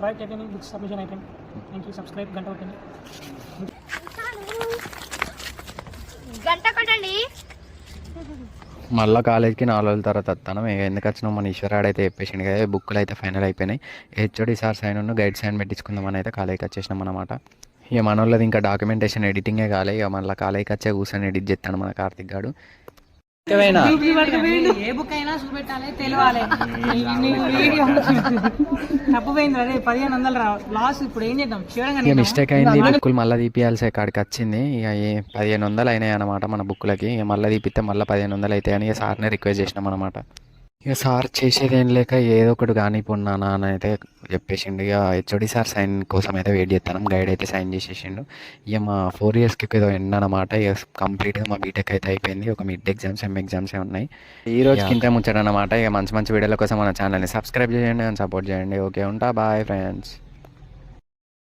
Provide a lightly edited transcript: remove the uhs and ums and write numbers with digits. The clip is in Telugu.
ప్రాజెక్ట్ అయిపోయింది, బుక్స్ సబ్మిషన్ అయిపోయింది. Thank you. సబ్స్క్రైబ్, గంట కొట్టండి. గంట కొట్టండి. మళ్ళీ కాలేజ్కి 4 రోజుల తర్వాత వస్తాను. ఎందుకు వచ్చినాం మన ఈశ్వరాడు అయితే చెప్పేసిండు కదా, బుక్లు అయితే ఫైనల్ అయిపోయినాయి. హెచ్ఓడి సార్ సైన్ ఉన్న గైడ్ సైన్ పెట్టించుకుందామని అయితే కాలేజ్కి వచ్చేసినాం అనమాట. ఇక మన వాళ్ళది ఇంకా డాక్యుమెంటేషన్ ఎడిటింగే కాలే. ఇక మళ్ళీ కాలేజ్కి వచ్చే కూర్చొని ఎడిట్ చేస్తాను మన కార్తిక్ గారు. ఏ బుక్ అయినా చూపెట్టాలి, తెలియాలి. తప్పుపోయింది అదే 1500 లాస్. ఇప్పుడు ఏం చేద్దాం? ఇక మిస్టేక్ అయింది, బుక్కులు మళ్ళీ తీపియాల్సి కాడికి వచ్చింది. ఇక 1500 అయినాయి అనమాట మన బుక్కులకి. ఇక మళ్ళీ తీపిస్తే మళ్ళీ 1500 అవుతాయని ఇక సార్ని రిక్వెస్ట్ చేసినాం అనమాట. ఇక సార్ చేసేది ఏం లేక ఏదో ఒకటి కానీ పొన్నానా అని అయితే చెప్పేసిండు. ఇక హెచ్ఓడి సార్ సైన్ కోసం అయితే వెయిట్ చేస్తాను. గైడ్ అయితే సైన్ చేసేసిండు. ఇక మా 4 ఇయర్స్కి ఏదో ఎండ్ అనమాట. ఇక కంప్లీట్గా మా బీటెక్ అయితే అయిపోయింది. ఒక మిడ్ ఎగ్జామ్స్, ఎగ్జామ్సే ఉన్నాయి. ఈ రోజుకి ఇంత ముచ్చట అనమాట. ఇక మంచి మంచి వీడియోల కోసం మన ఛానల్ని సబ్స్క్రైబ్ చేయండి అండ్ సపోర్ట్ చేయండి. ఓకే, ఉంటా. Bye friends.